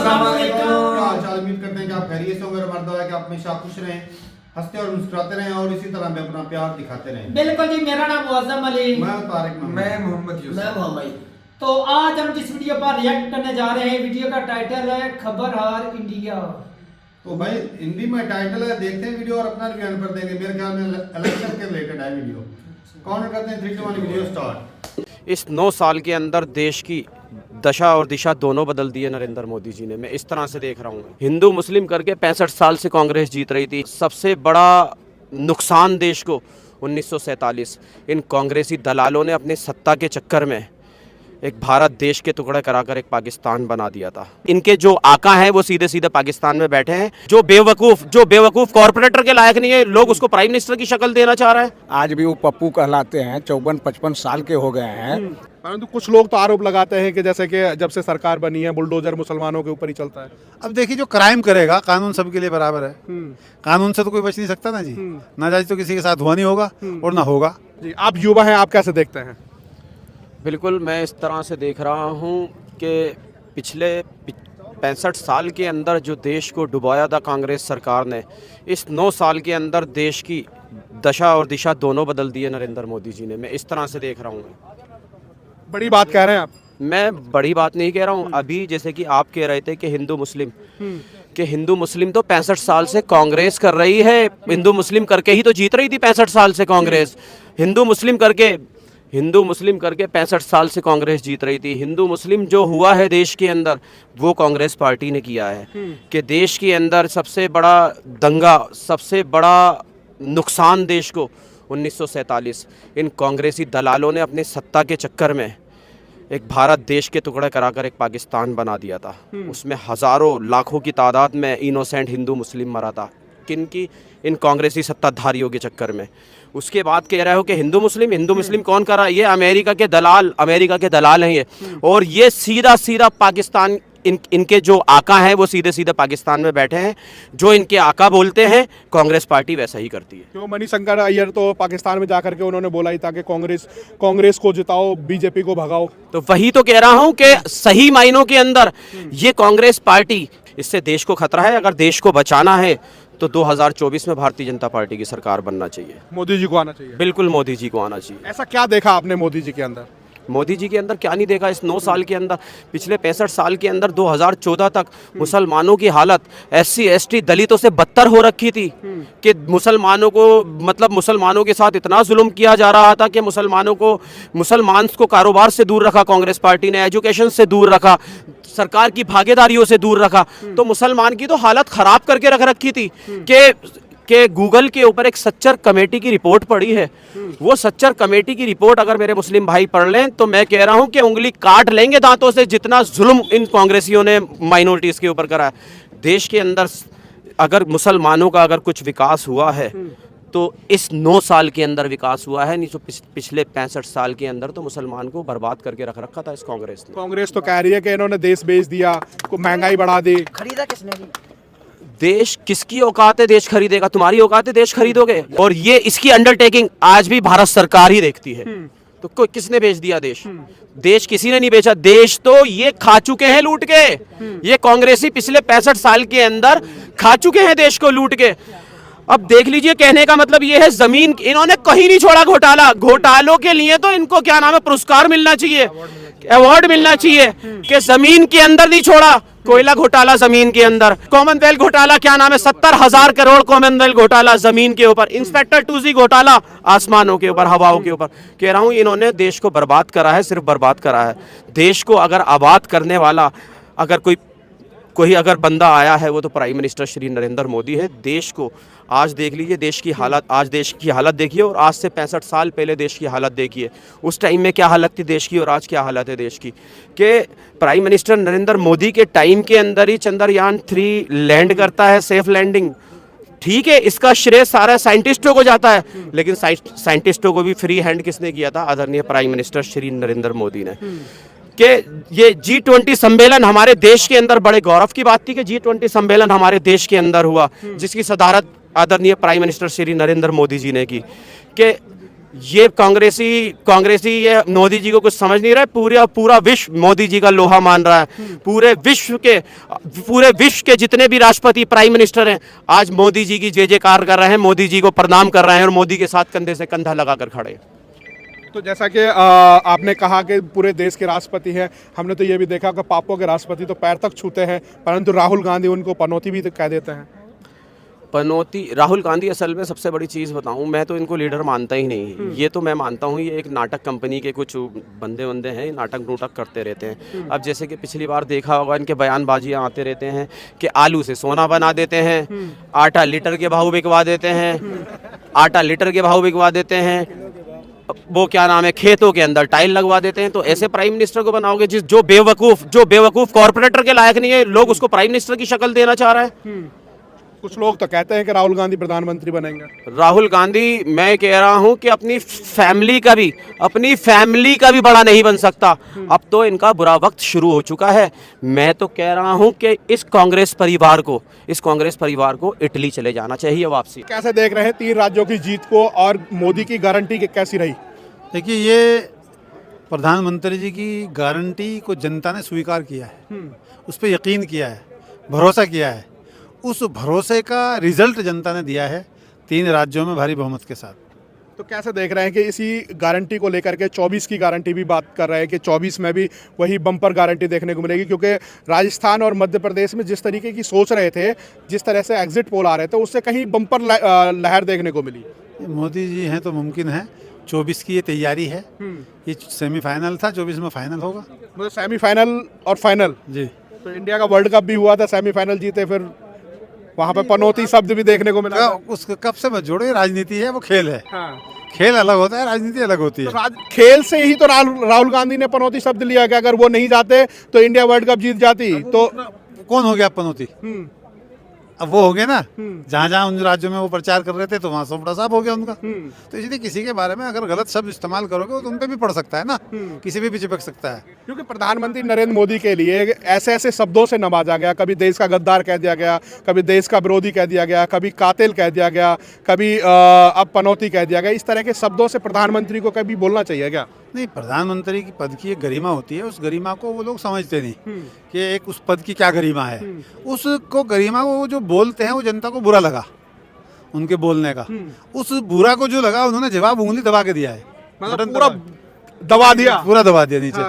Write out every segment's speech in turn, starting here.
अस्सलाम वालेकुम। क्या हाल चाल, उम्मीद करते हैं कि आप खैरियत से होंगे। हमारा दुआ है कि आप हमेशा खुश रहें, हंसते और मुस्कुराते रहें और इसी तरह में अपना प्यार दिखाते रहें। बिल्कुल जी, मेरा नाम मुअज्जम अली, मैं तारिक मोहम्मद। मैं मोहम्मद यूसुफ। मैं मोहम्मद। तो आज हम जिस वीडियो पर रिएक्ट करने जा रहे हैं, वीडियो का टाइटल है खबरहार इंडिया। तो भाई हिंदी में टाइटल है, देखते हैं वीडियो और अपना रिव्यू कर देंगे। मेरे ख्याल में इलेक्शन के रिलेटेड है वीडियो। काउंट करते हैं 3 2 1 वीडियो स्टार्ट। इस 9 साल के अंदर देश की दशा और दिशा दोनों बदल दी है नरेंद्र मोदी जी ने। मैं इस तरह से देख रहा हूँ, हिंदू मुस्लिम करके 65 साल से कांग्रेस जीत रही थी। सबसे बड़ा नुकसान देश को 1947 इन कांग्रेसी दलालों ने अपने सत्ता के चक्कर में एक भारत देश के टुकड़े कराकर एक पाकिस्तान बना दिया था। इनके जो आका हैं वो सीधे सीधे पाकिस्तान में बैठे हैं। जो बेवकूफ़ कॉर्पोरेटर के लायक नहीं है, लोग उसको प्राइम मिनिस्टर की शक्ल देना चाह रहे हैं। आज भी वो पप्पू कहलाते हैं, 54-55 साल के हो गए हैं। परंतु कुछ लोग तो आरोप लगाते हैं कि जैसे कि जब से सरकार बनी है बुलडोजर मुसलमानों के ऊपर ही चलता है। अब देखिए, जो क्राइम करेगा कानून सबके लिए बराबर है। कानून से तो कोई बच नहीं सकता ना जी। नाजायज तो किसी के साथ हुआ नहीं होगा और ना होगा जी। आप युवा हैं, आप कैसे देखते हैं? बिल्कुल, मैं इस तरह से देख रहा हूँ कि पिछले 65 साल के अंदर जो देश को डुबाया था कांग्रेस सरकार ने, इस 9 साल के अंदर देश की दशा और दिशा दोनों बदल दी है नरेंद्र मोदी जी ने। मैं इस तरह से देख रहा हूँ। बड़ी बात कह रहे हैं आप? मैं बड़ी बात नहीं कह रहा हूँ। अभी जैसे कि आप कह रहे थे कि हिंदू मुस्लिम तो 65 साल से कांग्रेस कर रही है। हिंदू मुस्लिम करके ही तो जीत रही थी 65 साल से कांग्रेस। हिंदू मुस्लिम करके 65 साल से कांग्रेस जीत रही थी। हिंदू मुस्लिम जो हुआ है देश के अंदर, वो कांग्रेस पार्टी ने किया है कि देश के अंदर सबसे बड़ा दंगा, सबसे बड़ा नुकसान देश को 1947 इन कांग्रेसी दलालों ने अपने सत्ता के चक्कर में एक भारत देश के टुकड़े कराकर एक पाकिस्तान बना दिया था। उसमें हज़ारों लाखों की तादाद में इनोसेंट हिंदू मुस्लिम मरा था। इन कांग्रेसी सत्ताधारियों के चक्कर में। उसके बाद कह रहे हो कि हिंदू मुस्लिम कौन कर रहा है? ये अमेरिका के दलाल हैं ये। और ये सीधा पाकिस्तान, इनके जो आका हैं वो सीधे सीधे पाकिस्तान में बैठे हैं। जो इनके आका बोलते हैं कांग्रेस पार्टी वैसा ही करती है। क्यों मणिशंकर अय्यर तो पाकिस्तान में जाकर के उन्होंने बोला ही था कि कांग्रेस को जिताओ, बीजेपी को भगाओ। तो वही तो कह रहा हूं कि सही मायनों के अंदर ये कांग्रेस पार्टी, इससे देश को खतरा है। अगर देश को बचाना है तो 2024 में भारतीय जनता पार्टी की सरकार बनना चाहिए। मोदी जी को आना चाहिए। बिल्कुल, मोदी जी को आना चाहिए। ऐसा क्या देखा आपने मोदी जी के अंदर? मोदी जी के अंदर क्या नहीं देखा इस 9 साल के अंदर? पिछले 65 साल के अंदर 2014 तक मुसलमानों की हालत SC ST दलितों से बदतर हो रखी थी कि मुसलमानों के साथ इतना जुल्म किया जा रहा था कि मुसलमान को कारोबार से दूर रखा कांग्रेस पार्टी ने, एजुकेशन से दूर रखा, सरकार की भागीदारियों से दूर रखा। तो मुसलमान की तो हालत ख़राब करके रख रखी थी कि गूगल के ऊपर एक सच्चर कमेटी की रिपोर्ट पड़ी है। वो सच्चर कमेटी की रिपोर्ट अगर मेरे मुस्लिम भाई पढ़ लें तो मैं कह रहा हूं कि उंगली काट लेंगे दांतों से, जितना जुल्म इन कांग्रेसियों ने माइनॉरिटीज़ के ऊपर करा है। देश के अंदर अगर मुसलमानों का अगर कुछ विकास हुआ है तो इस 9 साल के अंदर विकास हुआ है। नहीं तो पिछले 65 साल के अंदर तो मुसलमान को बर्बाद करके रख रखा था इस कांग्रेस ने। कांग्रेस तो कह रही है कि इन्होंने देश बेच दिया, महंगाई बढ़ा दी। खरीदा किसने? देश किसकी औकात है देश खरीदेगा? तुम्हारी औकात है देश खरीदोगे? और ये इसकी अंडरटेकिंग आज भी भारत सरकार ही देखती है। तो किसने बेच दिया देश? देश किसी ने नहीं बेचा। देश तो ये खा चुके हैं लूट के। ये कांग्रेसी पिछले 65 साल के अंदर खा चुके हैं देश को लूट के। अब देख लीजिए, कहने का मतलब ये है, जमीन इन्होंने कहीं नहीं छोड़ा। घोटालों के लिए तो इनको क्या नाम है, पुरस्कार मिलना चाहिए, अवार्ड मिलना चाहिए कि जमीन के अंदर नहीं छोड़ा। कोयला घोटाला जमीन के अंदर, कॉमनवेल्थ घोटाला, क्या नाम है, 70,000 करोड़ कॉमनवेल्थ घोटाला जमीन के ऊपर, इंस्पेक्टर 2G घोटाला आसमानों के ऊपर, हवाओं के ऊपर। कह रहा हूं इन्होंने देश को बर्बाद करा है, सिर्फ बर्बाद करा है। देश को अगर आबाद करने वाला अगर कोई अगर बंदा आया है वो तो प्राइम मिनिस्टर श्री नरेंद्र मोदी है। देश को आज देख लीजिए, देश की हालत देखिए और आज से 65 साल पहले देश की हालत देखिए। उस टाइम में क्या हालत थी देश की और आज क्या हालत है देश की। कि प्राइम मिनिस्टर नरेंद्र मोदी के टाइम के अंदर ही चंद्रयान 3 लैंड करता है, सेफ लैंडिंग। ठीक है, इसका श्रेय सारा साइंटिस्टों को जाता है, लेकिन साइंटिस्टों को भी फ्री हैंड किसने किया था? आदरणीय प्राइम मिनिस्टर श्री नरेंद्र मोदी ने। कि ये G20 सम्मेलन हमारे देश के अंदर बड़े गौरव की बात थी कि G20 सम्मेलन हमारे देश के अंदर हुआ, जिसकी सदारत आदरणीय प्राइम मिनिस्टर श्री नरेंद्र मोदी जी ने की। कि ये कांग्रेसी ये मोदी जी को कुछ समझ नहीं रहा है। पूरा विश्व मोदी जी का लोहा मान रहा है। पूरे विश्व के जितने भी राष्ट्रपति प्राइम मिनिस्टर हैं आज मोदी जी की जय जयकार कर रहे हैं, मोदी जी को प्रणाम कर रहे हैं और मोदी के साथ कंधे से कंधा लगाकर खड़े हैं। तो जैसा कि आपने कहा कि पूरे देश के राष्ट्रपति हैं, हमने तो ये भी देखा कि पापों के राष्ट्रपति तो पैर तक छूते हैं, परंतु राहुल गांधी उनको पनौती भी तो कह देते हैं। पनौती राहुल गांधी असल में सबसे बड़ी चीज़ बताऊं, मैं तो इनको लीडर मानता ही नहीं। ये तो मैं मानता हूं ये एक नाटक कंपनी के कुछ बंदे हैं, नाटक नूटक करते रहते हैं। अब जैसे कि पिछली बार देखा होगा इनके बयानबाजियां आते रहते हैं कि आलू से सोना बना देते हैं, आटा लीटर के भाव बिकवा देते हैं, वो क्या नाम है, खेतों के अंदर टाइल लगवा देते हैं। तो ऐसे प्राइम मिनिस्टर को बनाओगे जो बेवकूफ़ कॉर्पोरेटर के लायक नहीं है, लोग उसको प्राइम मिनिस्टर की शक्ल देना चाह रहा है। कुछ लोग तो कहते हैं कि राहुल गांधी प्रधानमंत्री बनेंगे। राहुल गांधी, मैं कह रहा हूं कि अपनी फैमिली का भी बड़ा नहीं बन सकता। अब तो इनका बुरा वक्त शुरू हो चुका है। मैं तो कह रहा हूं कि इस कांग्रेस परिवार को इटली चले जाना चाहिए वापसी। कैसे देख रहे हैं 3 राज्यों की जीत को और मोदी की गारंटी कैसी रही? देखिए, ये प्रधानमंत्री जी की गारंटी को जनता ने स्वीकार किया है, उस पर यकीन किया है, भरोसा किया है। उस भरोसे का रिजल्ट जनता ने दिया है 3 राज्यों में भारी बहुमत के साथ। तो कैसे देख रहे हैं कि इसी गारंटी को लेकर के 24 की गारंटी भी बात कर रहे हैं कि 24 में भी वही बम्पर गारंटी देखने को मिलेगी, क्योंकि राजस्थान और मध्य प्रदेश में जिस तरीके की सोच रहे थे, जिस तरह से एग्जिट पोल आ रहे थे, उससे कहीं बम्पर लहर देखने को मिली। मोदी जी हैं तो मुमकिन है। 24 की ये तैयारी है। ये सेमीफाइनल था, 24 में फाइनल होगा। मतलब सेमीफाइनल और फाइनल जी। तो इंडिया का वर्ल्ड कप भी हुआ था, सेमीफाइनल जीते, फिर वहाँ पे पनौती शब्द भी देखने को मिला। उसको कब से मत जोड़ो, ये राजनीति है, वो खेल है। हाँ। खेल अलग होता है, राजनीति अलग होती है। तो खेल से ही तो राहुल गांधी ने पनौती शब्द लिया कि अगर वो नहीं जाते तो इंडिया वर्ल्ड कप जीत जाती। तो कौन हो गया पनौती? अब वो हो गए ना, जहाँ जहाँ उन राज्यों में वो प्रचार कर रहे थे तो वहाँ सोपड़ा साफ हो गया उनका। तो इसलिए किसी के बारे में अगर गलत शब्द इस्तेमाल करोगे तो उन पे भी पड़ सकता है ना, किसी भी चिपक सकता है। क्योंकि प्रधानमंत्री नरेंद्र मोदी के लिए ऐसे ऐसे शब्दों से नवाजा गया, कभी देश का गद्दार कह दिया गया, कभी देश का विरोधी कह दिया गया, कभी कातिल कह दिया गया, कभी अब पनौती कह दिया गया। इस तरह के शब्दों से प्रधानमंत्री को कभी बोलना चाहिए क्या? नहीं, प्रधानमंत्री की पद की एक गरिमा होती है, उस गरिमा को वो लोग समझते नहीं कि एक उस पद की क्या गरिमा है। उसको गरिमा को वो जो बोलते हैं वो जनता को बुरा लगा उनके बोलने का। उस बुरा को जो लगा उन्होंने जवाब उंगली दबा के दिया है, मतलब पूरा दबा दिया नीचे।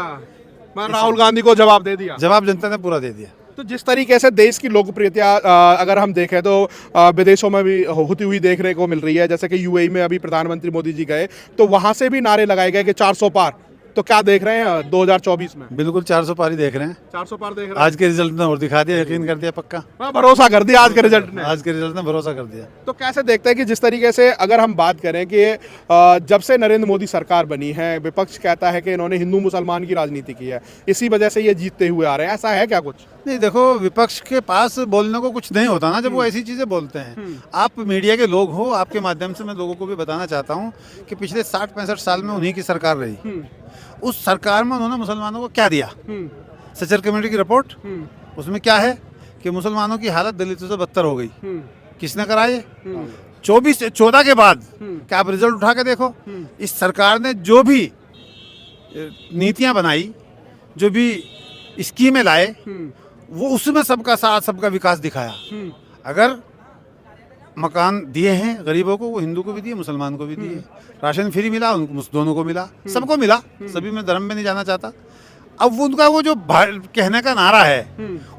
राहुल गांधी को जवाब दे दिया, जवाब जनता ने पूरा दे दिया। तो जिस तरीके से देश की लोकप्रियता अगर हम देखें तो विदेशों में भी होती हुई देखने को मिल रही है। जैसे कि यूएई में अभी प्रधानमंत्री मोदी जी गए तो वहां से भी नारे लगाए गए कि 400 पार। तो क्या देख रहे हैं 2024 में? बिल्कुल 400 पार ही देख रहे हैं। 400 पार देख रहे हैं। आज के रिजल्ट ने और दिखा दिया, यकीन कर दिया पक्का। भरोसा कर दिया आज के रिजल्ट ने। आज के रिजल्ट ने भरोसा कर दिया। तो कैसे देखते हैं कि जिस तरीके से अगर हम बात करें कि जब से नरेंद्र मोदी सरकार बनी है, विपक्ष कहता है कि इन्होंने हिंदू मुसलमान की राजनीति की है, इसी वजह से ये जीतते हुए आ रहे हैं, ऐसा है क्या कुछ? नहीं, देखो, विपक्ष के पास बोलने को कुछ नहीं होता ना जब वो ऐसी चीज़ें बोलते हैं। आप मीडिया के लोग हो, आपके माध्यम से मैं लोगों को भी बताना चाहता हूँ कि पिछले 60-65 साल में उन्हीं की सरकार रही। उस सरकार में उन्होंने मुसलमानों को क्या दिया? सचर कमेटी की रिपोर्ट, उसमें क्या है कि मुसलमानों की हालत दलितों से बदतर हो गई। किसने करा ये? 14 के बाद क्या आप रिजल्ट उठा के देखो। इस सरकार ने जो भी नीतियां बनाई, जो भी स्कीमें लाए, वो उसमें सबका साथ, सबका विकास दिखाया। अगर मकान दिए हैं गरीबों को, वो हिंदू को भी दिए, मुसलमान को भी दिए। राशन फ्री मिला, उनको दोनों को मिला, सबको मिला। सभी में धर्म में नहीं जाना चाहता। अब उनका वो जो कहने का नारा है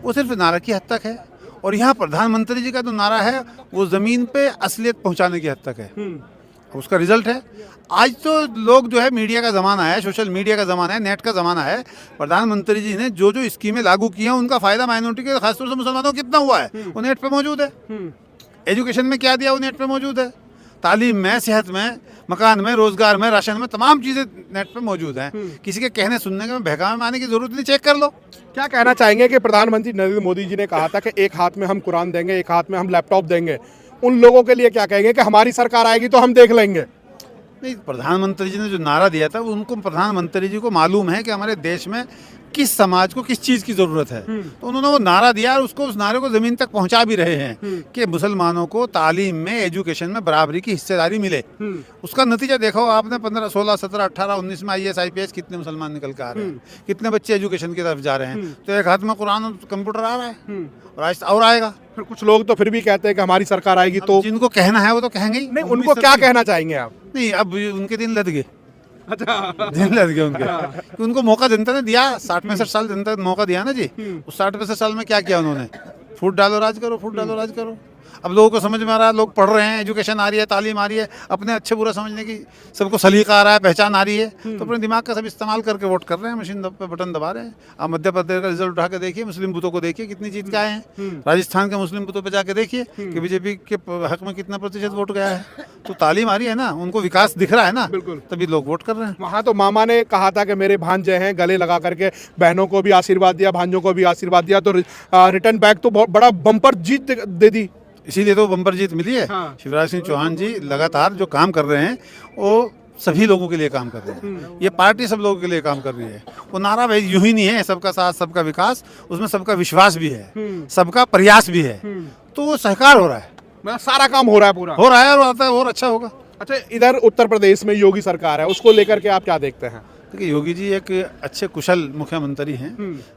वो सिर्फ नारा की हद तक है, और यहाँ प्रधानमंत्री जी का जो नारा है वो ज़मीन पे असलियत पहुँचाने की हद तक है। उसका रिजल्ट है आज तो लोग जो है, मीडिया का ज़माना है, सोशल मीडिया का ज़माना है, नेट का ज़माना है। प्रधानमंत्री जी ने जो जो स्कीमें लागू की हैं उनका फ़ायदा माइनॉरिटी के, खासतौर से मुसलमानों को कितना हुआ है वो नेट पे मौजूद है। एजुकेशन में क्या दिया वो नेट पे मौजूद है। तालीम में, सेहत में, मकान में, रोजगार में, राशन में, तमाम चीज़ें नेट पे मौजूद हैं। किसी के कहने सुनने के बहकावे में आने की जरूरत नहीं, चेक कर लो। क्या कहना चाहेंगे कि प्रधानमंत्री नरेंद्र मोदी जी ने कहा था कि एक हाथ में हम कुरान देंगे, एक हाथ में हम लैपटॉप देंगे, उन लोगों के लिए क्या कहेंगे कि हमारी सरकार आएगी तो हम देख लेंगे? नहीं, प्रधानमंत्री जी ने जो नारा दिया था उनको, प्रधानमंत्री जी को मालूम है कि हमारे देश में किस समाज को किस चीज़ की ज़रूरत है। तो उन्होंने वो नारा दिया और उसको, उस नारे को ज़मीन तक पहुंचा भी रहे हैं कि मुसलमानों को तालीम में, एजुकेशन में बराबरी की हिस्सेदारी मिले। उसका नतीजा देखो आपने, 15, 16, 17, 18, 19 में IAS IPS कितने मुसलमान निकल के आ रहे हैं, कितने बच्चे एजुकेशन की तरफ जा रहे हैं। तो एक हाथ में कुरान और कंप्यूटर आ रहा है और आएगा। फिर कुछ लोग तो फिर भी कहते हैं कि हमारी सरकार आएगी तो जिनको कहना है वो तो कहेंगे ही। नहीं, उनको क्या कहना चाहेंगे आप? नहीं, अब उनके दिन लद गए, अच्छा, दिन लग गए उनके। कि उनको मौका जनता ने दिया, 60-65 साल जनता ने मौका दिया ना जी। उस 60-65 साल में क्या किया उन्होंने? फूट डालो राज करो, फूट डालो राज करो। अब लोगों को समझ में आ रहा है, लोग पढ़ रहे हैं, एजुकेशन आ रही है, तालीम आ रही है, अपने अच्छे बुरा समझने की सबको सलीका आ रहा है, पहचान आ रही है, तो अपने दिमाग का सब इस्तेमाल करके वोट कर रहे हैं, मशीन पे बटन दबा रहे हैं। आप मध्य प्रदेश का रिजल्ट उठा के देखिए, मुस्लिम बूथों को देखिए कितनी जीत के आए हैं। राजस्थान के मुस्लिम बूथों पर जाके देखिए कि बीजेपी के हक में कितना प्रतिशत वोट गया है। तो तालीम आ रही है ना, उनको विकास दिख रहा है ना, तभी लोग वोट कर रहे हैं। वहाँ तो मामा ने कहा था कि मेरे भांजे हैं, गले लगा करके बहनों को भी आशीर्वाद दिया, भांजों को भी आशीर्वाद दिया, तो रिटर्न बैक तो बहुत बड़ा बम्पर जीत दे दी। इसीलिए तो बम्पर जीत मिली है। हाँ। शिवराज सिंह चौहान जी लगातार जो काम कर रहे हैं वो सभी लोगों के लिए काम कर रहे हैं। ये पार्टी सब लोगों के लिए काम कर रही है। वो नारा भाई यूं ही नहीं है, सबका साथ सबका विकास, उसमें सबका विश्वास भी है, सबका प्रयास भी है। तो वो सहकार हो रहा है, मतलब सारा काम हो रहा है, पूरा हो रहा है और आता है और अच्छा होगा। अच्छा, इधर उत्तर प्रदेश में योगी सरकार है, उसको लेकर के आप क्या देखते हैं? देखिए, योगी जी एक अच्छे कुशल मुख्यमंत्री हैं,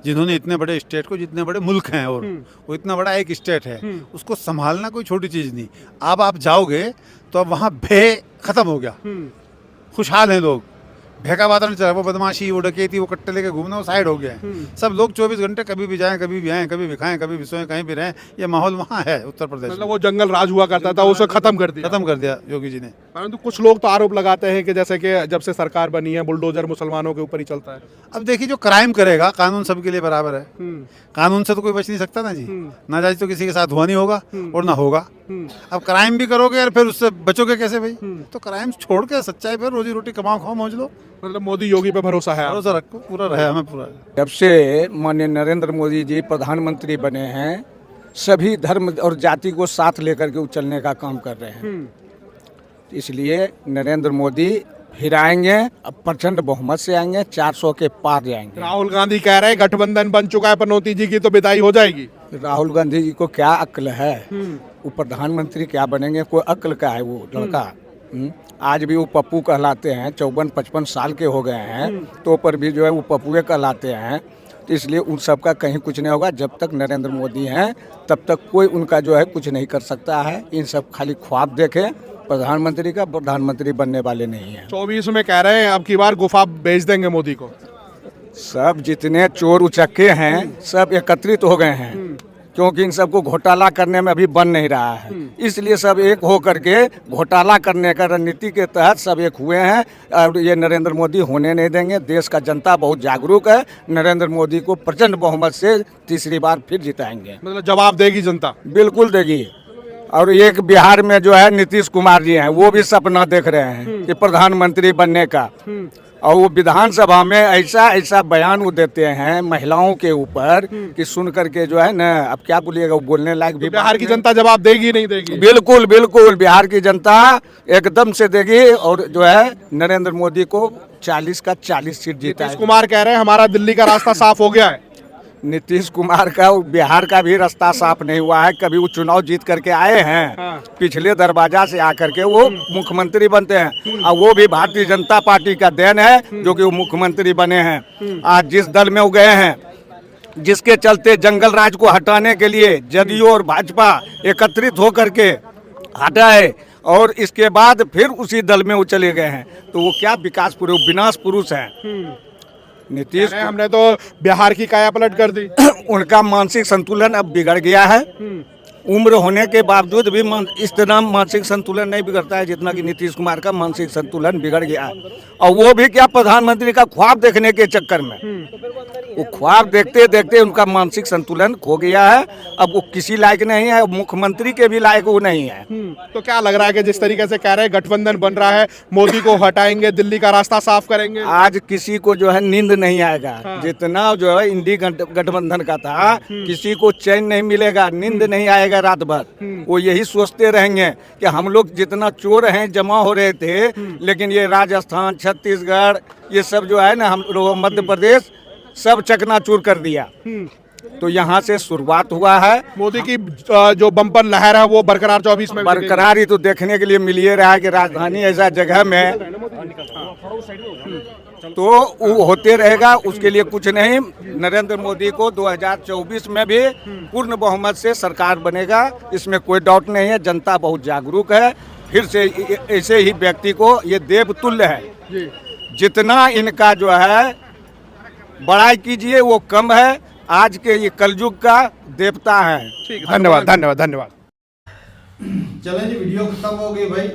जिन्होंने इतने बड़े स्टेट को, जितने बड़े मुल्क हैं और वो इतना बड़ा एक स्टेट है, उसको संभालना कोई छोटी चीज़ नहीं। अब आप जाओगे तो अब वहाँ भय खत्म हो गया, खुशहाल हैं लोग। भय का वातावरण चल रहा है, वो बदमाशी, वो डकैती, वो कट्टे लेके घूमना, वो साइड हो गया है। सब लोग 24 घंटे कभी भी जाएं, कभी भी आएं, कभी भी खाएं, कभी भी सोएं, कहीं भी रहें, ये माहौल वहाँ है उत्तर प्रदेश मतलब वो जंगल राज हुआ करता था, उसे खत्म कर दिया। खत्म कर दिया योगी जी ने। परंतु कुछ लोग तो आरोप लगाते हैं कि जैसे कि जब से सरकार बनी है बुलडोजर मुसलमानों के ऊपर ही चलता है। अब देखिए, जो क्राइम करेगा, कानून सबके लिए बराबर है, कानून से तो कोई बच नहीं सकता ना जी। नाजायज तो किसी के साथ हुआ नहीं होगा और ना होगा। अब क्राइम भी करोगे और फिर उससे बचोगे कैसे भाई? तो क्राइम छोड़ के सच्चाई पर रोजी रोटी कमाओ, खाओ, मौज लो। मतलब मोदी योगी पे भरोसा है? भरोसा रखो, पूरा रहे हमें पूरा। जब से माननीय नरेंद्र मोदी जी प्रधानमंत्री बने हैं, सभी धर्म और जाति को साथ लेकर के चलने का काम कर रहे हैं। इसलिए नरेंद्र मोदी फिर आएंगे, अब प्रचंड बहुमत से आएंगे, 400 के पार जाएंगे। राहुल गांधी कह रहे हैं गठबंधन बन चुका है, पनौती जी की तो विदाई हो जाएगी। राहुल गांधी जी को क्या अक्ल है? वो प्रधानमंत्री क्या बनेंगे? कोई अक्ल का है वो लड़का? आज भी वो पप्पू कहलाते हैं, 54-55 साल के हो गए हैं, तो पर भी जो है वो पप्पुए कहलाते हैं। तो इसलिए उन सब का कहीं कुछ नहीं होगा। जब तक नरेंद्र मोदी हैं तब तक कोई उनका जो है कुछ नहीं कर सकता है। इन सब खाली ख्वाब देखें, प्रधानमंत्री का प्रधानमंत्री बनने वाले नहीं हैं। 24 में कह रहे हैं अब की बार गुफा भेज देंगे मोदी को। सब जितने चोर उचक्के हैं सब एकत्रित हो गए हैं, क्योंकि इन सबको घोटाला करने में अभी बन नहीं रहा है। इसलिए सब एक हो करके घोटाला करने का रणनीति के तहत सब एक हुए हैं और ये नरेंद्र मोदी होने नहीं देंगे। देश का जनता बहुत जागरूक है, नरेंद्र मोदी को प्रचंड बहुमत से तीसरी बार फिर जिताएंगे। मतलब जवाब देगी जनता? बिल्कुल देगी। और एक बिहार में जो है नीतीश कुमार जी हैं, वो भी सपना देख रहे हैं कि प्रधानमंत्री बनने का, और वो विधानसभा में ऐसा ऐसा बयान वो देते हैं महिलाओं के ऊपर कि सुन करके जो है ना, अब क्या बोलिएगा, वो बोलने लायक भी। बिहार की जनता जवाब देगी नहीं देगी? बिल्कुल बिल्कुल, बिहार की जनता एकदम से देगी और जो है नरेंद्र मोदी को 40 का 40 सीट जीता है। नीतीश कुमार कह रहे हैं हमारा दिल्ली का रास्ता साफ हो गया है। नीतीश कुमार का बिहार का भी रास्ता साफ नहीं हुआ है। कभी वो चुनाव जीत करके आए हैं, पिछले दरवाजा से आकर के वो मुख्यमंत्री बनते हैं, और वो भी भारतीय जनता पार्टी का देन है जो कि वो मुख्यमंत्री बने हैं। आज जिस दल में वो गए हैं, जिसके चलते जंगल राज को हटाने के लिए जदयू और भाजपा एकत्रित होकर के हटाए और इसके बाद फिर उसी दल में वो चले गए हैं, तो वो क्या विकास पुरुष, विनाश पुरुष हैं। नीतीश, हमने तो बिहार की काया पलट कर दी। उनका मानसिक संतुलन अब बिगड़ गया है। उम्र होने के बावजूद भी इस तरह मानसिक संतुलन नहीं बिगड़ता है जितना कि नीतीश कुमार का मानसिक संतुलन बिगड़ गया है। और वो भी क्या, प्रधानमंत्री का ख्वाब देखने के चक्कर में, वो ख्वाब देखते देखते उनका मानसिक संतुलन खो गया है। अब वो किसी लायक नहीं है, मुख्यमंत्री के भी लायक वो नहीं है। तो क्या लग रहा है कि जिस तरीके से कह रहे हैं गठबंधन बन रहा है, मोदी को हटाएंगे, दिल्ली का रास्ता साफ करेंगे, आज किसी को जो है नींद नहीं आएगा। जितना जो है इंडी गठबंधन का था, किसी को चैन नहीं मिलेगा, नींद नहीं आएगा रात भर। वो यही सोचते रहेंगे कि हम लोग जितना चोर हैं जमा हो रहे थे, लेकिन ये राजस्थान, छत्तीसगढ़, ये सब जो है ना, हम लोग मध्य प्रदेश, सब चकनाचूर कर दिया। तो यहाँ से शुरुआत हुआ है। मोदी की जो बम्पर लहर है वो बरकरार 24 में बरकरार ही तो देखने के लिए मिल ही रहा है कि राजधानी ऐसा जगह में तो वो होते रहेगा। उसके लिए कुछ नहीं, नरेंद्र मोदी को 2024 में भी पूर्ण बहुमत से सरकार बनेगा, इसमें कोई डाउट नहीं है। जनता बहुत जागरूक है। फिर से ऐसे ही व्यक्ति को ये देवतुल्य है। जितना इनका जो है बड़ाई कीजिए वो कम है। आज के ये कलयुग का देवता है। ठीक है, धन्यवाद धन्यवाद धन्यवाद। चलें जी, वीडियो खत्म हो गई भाई।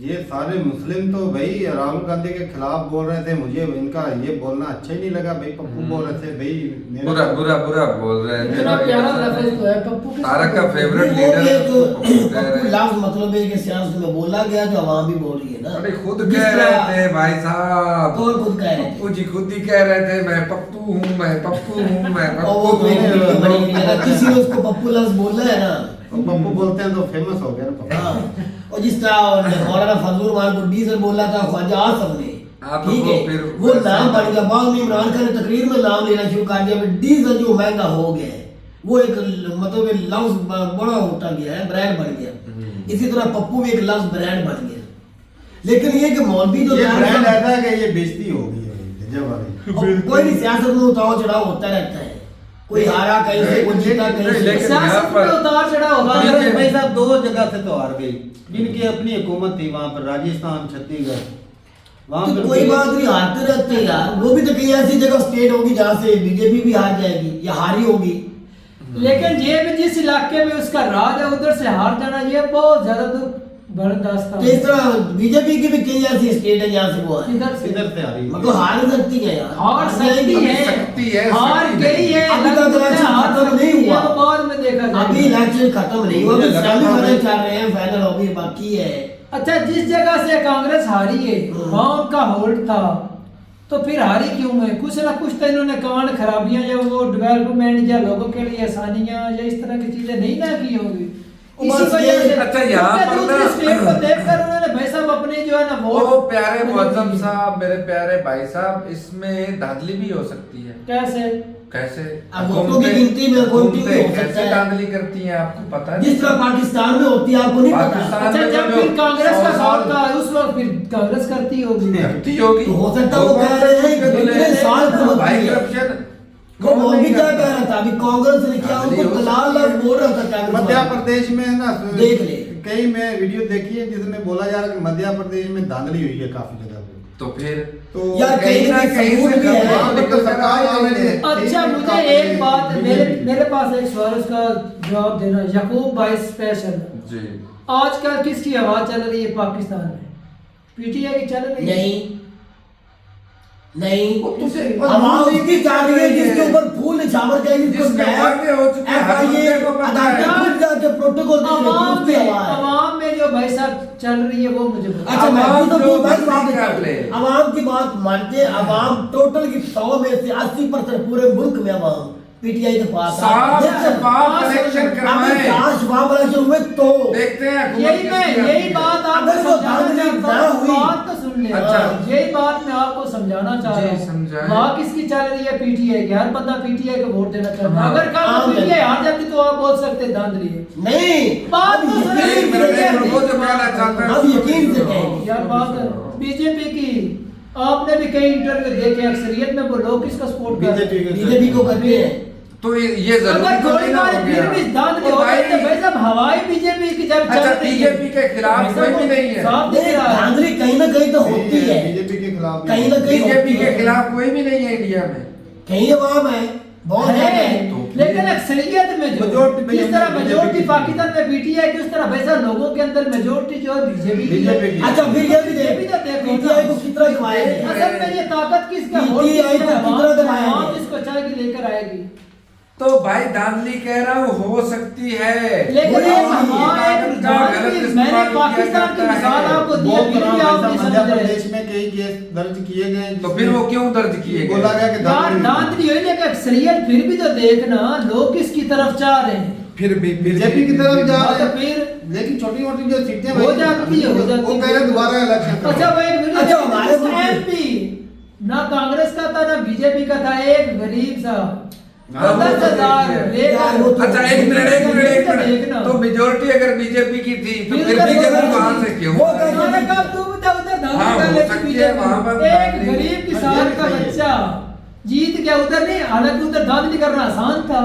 ये सारे मुस्लिम तो भाई राहुल गांधी के खिलाफ बोल रहे थे। मुझे इनका ये बोलना अच्छा ही नहीं लगा भाई। पप्पू बोल रहे थे भाई बुरा बुरा बुरा बोल रहे हैं। इतना प्यारा लफ्ज़ तो है पप्पू के तारक का फेवरेट वो भी एक लीडर लफ्ज़ मतलब है कि सियासत में बोला गया जो आवाम भी बोल रही है ना। अरे खुद कह रहे थे भाई साहब, कौन खुद कह रहे थे? पप्पू जी खुद ही कह रहे थे मैं पप्पू हूँ, मैं पप्पू हूँ, मैं और वो पप्पू हूँ। बड़ी अगर किसी ने उसको पप्पू लफ्ज़ बोला है ना, पप्पू बोलते हैं तो फेमस हो गया ना पप्पू। हाँ, और जिस तरह मौलाना फजलुर रहमान को डीजल बोला था ख्वाजा आसफ ने, तो ठीक है, फिर वो नाम बढ़ गया। बाद में इमरान खान ने तकरीर में नाम लेना शुरू कर दिया। डीजल जो महंगा हो गया है वो एक मतलब एक लफ्ज़ बड़ा होता गया है, ब्रांड बढ़ गया। इसी तरह पप्पू भी एक लफ्ज़ ब्रांड बन गया। लेकिन ये कि मौलवी जो ये ब्रांड ऐसा है कि ये बेइज्जती हो गई है जब वाली। कोई भी सियासत में उतार चढ़ाव होता रहता है। कोई हारा कहीं से, कोई जीता कहीं से। लेकिन सियासत यहाँ पर- में उतार चढ़ाव होगा। कांग्रेस भाई साहब 2 जगह से तो हार गई। जिनकी अपनी हुकूमत थी वहाँ पर, राजस्थान, छत्तीसगढ़, वहाँ तो पर कोई बात नहीं, हारते रहते हैं यार। वो भी तो कहीं ऐसी जगह स्टेट होगी जहाँ से बीजेपी भी हार जाएगी या हारी होगी। लेकिन ये भी जिस इलाके में उसका राज है उधर से हार जाना ये बहुत ज्यादा तो बर्दाश्त तो इस तरह बीजेपी की भी कई ऐसी स्टेट है जहाँ से वो हारी। इधर से इधर से हारी। मतलब हार सकती है यार। हार सकती है, सकती है, हार सकती गई है। अभी तक इलेक्शन हार खत्म नहीं सकती है, हुआ। तो बाद में देखा जाएगा। अभी इलेक्शन खत्म नहीं हुआ, मुझे अभी लगा था सेमीफाइनल भाई- चल रहे हैं, फाइनल अभी बाकी है। अच्छा, जिस जगह से कांग्रेस हारी है वहाँ उनका होल्ड था, तो फिर हारी क्यों है? कुछ ना कुछ तो इन्होंने कांड खराबियां या वो डेवलपमेंट या लोगों के लिए आसानियां या इस तरह की चीजें नहीं ना की होंगी। इसी बस वजह ये- से अच्छा, यहाँ उनके पर दूसरे ना- स्टेट को देखकर उन्होंने भाई साहब अपने जो है ना वो प्यारे मैंने मुअज्जम की। साहब, मेरे प्यारे भाई साहब, इसमें धांधली भी हो सकती है। कैसे? कैसे? अब वोटों की गिनती में काउंटिंग भी हो सकता कैसे है। धांधली करती हैं आपको पता है? जिस तरह पाकिस्तान में होती है आपको नहीं पता। पाकिस्तान अच्छा, में जब जो फिर कांग्रेस का 100 साथ साल- था उस वक्त फिर कांग्रेस करती होगी। करती होगी। तो हो सकता है वो कह रहे हैं कि इतने साल से भाई होती है। करप्शन वो मौलवी क्या कह रहा था अभी कांग्रेस ने क्या उनको दलाल लफ्ज़ बोल रहा था कांग्रेस मध्य वाला। प्रदेश में ना देख ले। कई में वीडियो देखी है जिसमें बोला जा रहा है कि मध्य प्रदेश में धांधली हुई है काफी जगह पे। तो फिर तो यार कहीं ना कहीं सबूत से भी है। वहाँ पर तो सरकार वाले ने- अच्छा, मुझे एक बात, मेरे पास एक सवाल उसका जवाब देना। यकूब भाई स्पेशल, जी आजकल किसकी आवाज चल रही है पाकिस्तान में? पीटीआई की चल रही है? नहीं तुझे आवाम इसकी चाह रही है जिसके ऊपर फूल निछावर जाएगी उसको जिसके वाक़े हो चुके हैं, हर FIA बंदे को पता है। अदालतें खुद जाके प्रोटोकॉल दे रही है, उसकी आवाज़ है। आवाम में जो भाई साहब चल रही है वो मुझे बताओ। अच्छा, मैं आवाम भी तो जो बहुत बात मर्जी देता कर हूं। ले। आवाम की बात मानते हैं। आवाम टोटल की 100 में से 80% पूरे मुल्क में आवाम पीटीआई के पास है। साफ देखते हैं, शफाफ इलेक्शन अभी करवाएं। साफ शफाफ इलेक्शन हुए तो देखते हैं हुकूमत यही किसकी मैं आती यही है। बात आपको अगर वो समझाना धांधली चाहता ना हूँ। हुई- बात तो सुन ले। अच्छा। यही बात मैं आपको समझाना चाह रहा जी, हूँ। समझाएं। वहाँ किसकी चल रही है? पीटीआई की। हर बंदा पीटीआई को वोट देना चाहता है। हाँ। अगर कल आम पीटीआई हार जाती तो आप बोल सकते हैं धांधली है। नहीं बात अब तो सुनो, यकीन एक से मिनट, एक मिनट, वो जो कहेंगे। कहना चाहता है अब यकीन से कहेंगे। यार बात बीजेपी की आपने भी कई इंटरव्यू देखे, अक्सरियत में वो लोग किसका सपोर्ट कर रहे हैं? बीजेपी को करते हैं। तो ये जरूरी अगर तो थोड़ी नहीं ना बार हो फिर भी गया। धांधली तो हो गई तो भाई, भाई साहब हवाई बीजेपी की जब चल अच्छा, रही है बीजेपी के खिलाफ भाई कोई साहब भी नहीं है। साफ दिख नहीं, रहा है। धांधली कहीं ना कहीं तो होती है। बीजेपी के खिलाफ कहीं ना कहीं बीजेपी होती के है। खिलाफ कोई भी नहीं है इंडिया में। कहीं अवाम है, बहुत ज्यादा है, है। तो लेकिन अक्सरियत में जो Majority जिस तरह BJP मेजोरिटी की। पाकिस्तान में पीटीआई की उस तरह वैसा लोगों के अंदर मेजोरिटी जो है बीजेपी की है। BJP की। अच्छा फिर ये भी ये भी देख तो देखो पीटीआई को ना। कितना दबाया असल में ये ताकत किसका? वोट PTI को किसका? कितना दबाया आवाम है? इसको चाहेगी लेकर आएगी। तो भाई धांधली कह रहा हूँ हो सकती है। लेकिन वही एक है। हमारा एक रुझान गलत भी- इस्तेमाल मैंने किया पाकिस्तान की जाता मिसाल है। आपको दी वो है, फिर भी आप नहीं मध्य समझ रहे। प्रदेश में कई केस दर्ज किए गए तो फिर वो क्यों दर्ज किए गए? बोला गया कि यार धांधली हुई, लेकिन अक्सरियत फिर भी तो देखना लोग किसकी तरफ चाह रहे हैं। फिर भी बीजेपी की तरफ जा हाँ, रहे तो हैं। फिर लेकिन छोटी मोटी जो सीटें हो जाती है, हो जाती वो है। कह रहे हैं दोबारा इलेक्शन अच्छा वो एक वीडियो अच्छा, देखी थी हमारे जिसमें मुल्क में- एमपी ना कांग्रेस का था ना बीजेपी का था, एक गरीब सा हाँ, 10,000 लेकर। अच्छा एक मिनट देखना। तो मेजोरिटी अगर बीजेपी की थी तो फिर फिर तो बीजेपी वो- वहां से क्यों? मैंने कहा तुम उधर धांधली हाँ, कर हो लेती सकती है, बीजेपी। वहाँ पर एक धांधली- गरीब किसान का बच्चा जीत गया उधर नहीं, हालांकि उधर धांधली करना आसान था।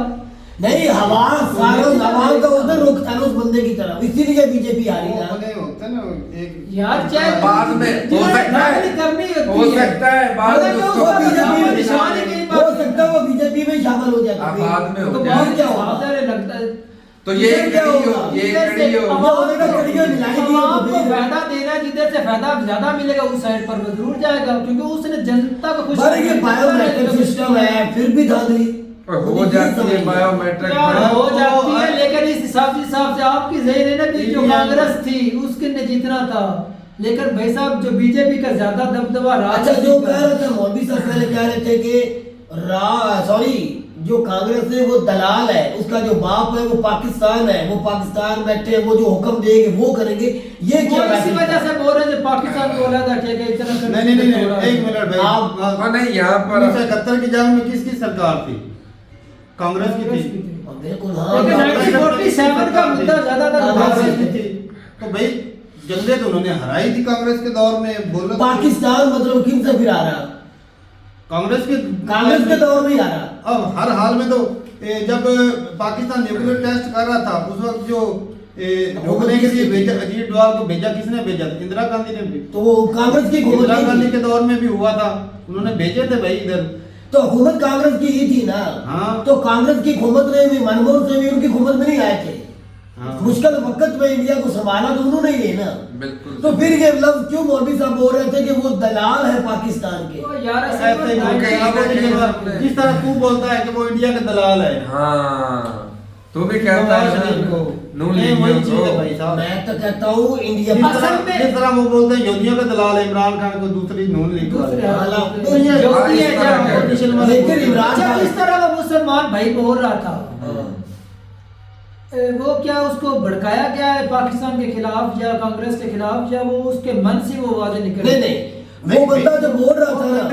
नहीं हवा सारा हवा का उधर रुख था ना उस बंदे की तरफ, इसीलिए बीजेपी हारी वो ना। अपने होते ना एक यार चाहे बाद में हो जिन्होंने सकता है, धांधली करनी होती हो सकता है बाद में हालांकि उसको उसका बीजेपी में निशान ही नहीं हो सकता है वो बीजेपी में शामिल हो जाता हाँ, बाद में हो तो जाए। बहुत क्या होता लगता है। तो ये इधर क्या कड़ी हो, होगा? ये इधर से कड़ी हो। आवाम इधर को- कड़ियाँ मिलाई दी आवाम तो को फिर- फायदा देना, जिधर से फायदा ज्यादा मिलेगा उस साइड पर वो जरूर जाएगा, क्योंकि उसने जनता को खुश पर ये बायोमेट्रिक सिस्टम है फिर भी धांधली हो जाती है बायोमेट्रिक यार में। हो जाती है, लेकिन इस हिसाब से आपकी जहन है ना कि जो इंडिया- कांग्रेस थी उसके ने जीतना था, लेकिन भाई साहब जो बीजेपी का ज्यादा दबदबा अच्छा जो कह रहे थे मौलवी साहब पहले कह रहे थे कि सॉरी जो कांग्रेस है वो दलाल है, उसका जो बाप है वो पाकिस्तान है, वो पाकिस्तान बैठे वो जो हुक्म देंगे वो करेंगे, ये वो क्या इसी वजह से बोल रहे हैं जो पाकिस्तान बोला था कि इतना कर- नहीं एक मिनट भाई आप- हाँ, नहीं यहाँ पर 1971 की जंग में किसकी सरकार थी? कांग्रेस की थी। बिल्कुल हाँ लेकिन कांग्रेस- 1947 का मुद्दा ज्यादातर कांग्रेस की थी। तो भाई जंगे तो उन्होंने हराई थी कांग्रेस के दौर में, बोलो पाकिस्तान मतलब किन से फिर आ रहा, कांग्रेस के दौर में ही आ रहा। अब हर हाल में तो जब पाकिस्तान न्यूक्लियर टेस्ट कर रहा था उस वक्त जो रोकने के लिए भेजा, अजीत डोभाल को भेजा, किसने भेजा? इंदिरा गांधी ने भेजा। तो वो कांग्रेस की हुकूमत इंदिरा की गांधी थी। के दौर में भी हुआ था, उन्होंने भेजे थे भाई इधर। तो हुकूमत कांग्रेस की ही थी ना। हाँ। तो कांग्रेस की हुकूमत में भी मनमोहन सिंह भी उनकी हुकूमत में नहीं आए थे। हाँ। मुश्किल वक्त में इंडिया को संभाला तो उन्होंने ही है ना। बिल्कुल। तो फिर ये लफ्ज क्यों मौलवी साहब बोल रहे थे कि वो दलाल है पाकिस्तान के? तो यार ऐसे ही ऐसे बोल के आप बोलिए, जिस तरह तू बोलता है कि वो इंडिया का दलाल है। हाँ तू भी कहता है ना नून ये वही चीज है लीग भाई साहब। मैं तो कहता हूँ इंडिया जिस असल तरह में- जिस तरह वो बोलते हैं योगियों का दलाल है इमरान खान को, दूसरी नून लीग वाले। दूसरे हालात- तो ये जो भी है इस तरह जब के- ऑडिशन वाले लेकिन बोल रहे इमरान हैं। खान- जब इस तरह वो मुसलमान भाई बोल रहा था हाँ। वो क्या उसको भड़काया गया है पाकिस्तान के खिलाफ या कांग्रेस के खिलाफ, या वो उसके मन से वो आवाजें निकल नहीं नहीं वो बंदा जो बोल रहा था ना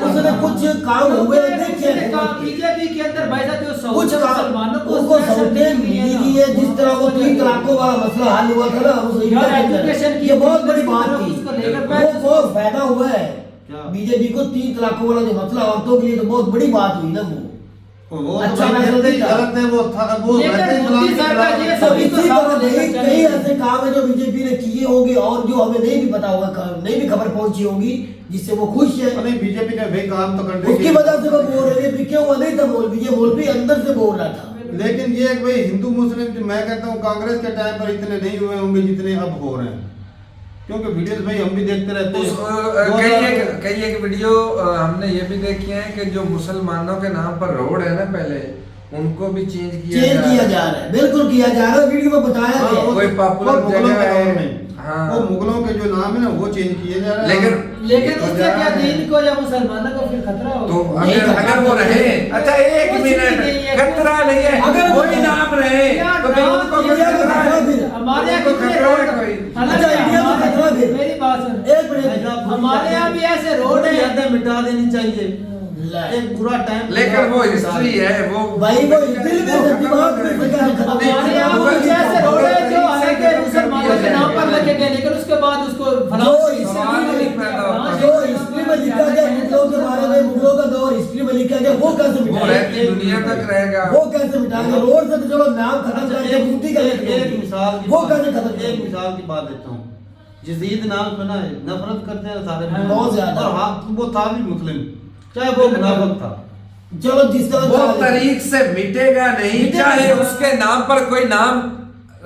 उसने कुछ काम हुए देखे बीजेपी के अंदर भाई साहब जो कुछ सऊदी काम मुसलमानों को उनको उसमें सौदे शर्त दी मिली है, जिस तरह वो 3 तलाकों वाला मसला हल हुआ था ना उस इंडिया यार के अंदर, एजुकेशन की ये बहुत बड़ी बात उसको थी। लेकर वो पहले बहुत फायदा हुआ है क्या? बीजेपी को 3 तलाकों वाला जो मसला औरतों के लिए तो बहुत बड़ी बात हुई ना वो वो अच्छा तो भाई फैसला कहते ही था। गलत है, वो था वो लेकिन वैसे ही मोदी इस्लाम के सरकार खिलाफ ये है। तो सभी इसी तरह कई ऐसे काम है जो बीजेपी ने किए होंगे और जो हमें नहीं भी पता होगा, नहीं भी खबर पहुंची होगी, जिससे वो खुश है। नहीं बीजेपी ने भाई काम तो करने उसकी वजह से वो बोल रहे थे, क्यों वो नहीं था मौलवी, ये मौलवी अंदर से बोल रहा था। लेकिन ये एक भाई हिंदू मुस्लिम मैं कहता हूँ कांग्रेस के टाइम पर इतने नहीं हुए होंगे जितने अब हो रहे हैं, क्योंकि वीडियोस भाई हम भी देखते रहते हैं। कई एक वीडियो हमने ये भी देखी है कि जो मुसलमानों के नाम पर रोड है ना पहले उनको भी चेंज किया चेंज किया जा रहा है, बिल्कुल किया जा रहा है, वीडियो में बताया हाँ, गया है। कोई पॉपुलर वो मुगलों जगह के है। दौर में। हाँ। वो मुगलों के जो नाम है ना वो चेंज किए जा रहे हैं। लेकिन तो उससे जा क्या रहे हैं। दीन को या मुसलमानों को फिर खतरा हो? तो नहीं, अगर वो रहे, अच्छा एक कुछ मिनट, भी नहीं है। खतरा नहीं है, अगर कोई वो- नाम रहे यार, तो फिर नाम उनको कोई इंडिया का खतरा खतरा है। फिर हमारे यहाँ उनको कितने खतरा है रोड कोई। हालांकि अच्छा, इंडिया का खतरा फिर। मेरी बात सुन, एक मिनट हमारे यहाँ भी ऐसे रोड है, यादें मिटा देनी चाहिए। ला। एक बुरा टाइम लेकिन वो हिस्ट्री है वो भाई वो दिल में से दिमाग में से क्या खत्म हमारे यहाँ हो कुछ ऐसे रोड है जो हालांकि मुसलमानों के नाम पर रखे गए, लेकिन उसके बाद उसको फलां जो से सवाल ही नहीं पैदा होता। जो हिस्ट्री में लिखा गया मुगलों के बारे में, मुगलों का दौर हिस्ट्री में लिखा गया, वो कैसे वो मिटाएंगे? रहती दुनिया तक रहेगा। वो कैसे मिटाएंगे? रोड से तो चलो नाम खत्म करके बूटी का एक मिसाल की वो बात- कैसे खत्म एक करेंगे? मिसाल की बात देता हूँ। यजीद नाम सुना है, नफरत करते हैं सारे हाँ, बहुत ज्यादा। और हाँ वो था भी मुस्लिम, चाहे वो मुनाफिक था। चलो जिस तरह वो चला- तरीक से मिटेगा नहीं, मिटेगा चाहे नहीं। उसके नाम पर कोई नाम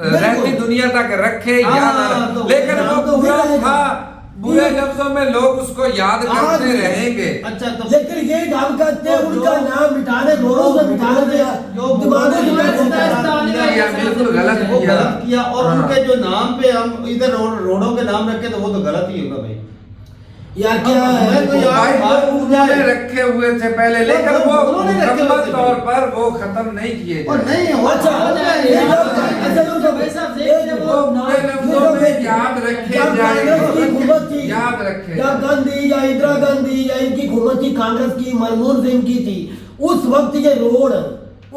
रहती दुनिया तक रखे या हाँ, ना तो लेकिन नाम वो तो बुरा फिर रहेगा। था, बुरे लफ्जों में लोग उसको याद आज करते भी। रहेंगे। अच्छा तो लेकिन ये ढंग करते हैं तो उनका जो- नाम मिटाने, रोडों से मिटाने से जो दिमागों से मुगलों कैसे ने होता है? किया, बिल्कुल गलत वो किया। गलत किया और हाँ। उनके जो नाम पे हम इधर रोडों के नाम रखे तो वो तो गलत ही होगा भाई। यार क्या है? मैं तो यार- भाई बात वो पूछ जाए। उन्होंने रखे हुए थे पहले, लेकिन वो वो उन्होंने रखे हुए मुकम्मल थे। तौर पर वो खत्म नहीं किए और जाए। नहीं हो अच्छा, हो जाए। ये लोग- अच्छा, लोग सब- भाई साहब, एक- देखिए वो बुरे लफ्जों में देखिए, याद रखे जब जाएंगे। कांग्रेस की हुकूमत थी, याद रखे जब गांधी या इंदिरा गांधी या इनकी हुकूमत थी, कांग्रेस की, मनमोहन सिंह की थी, उस वक्त ये रोड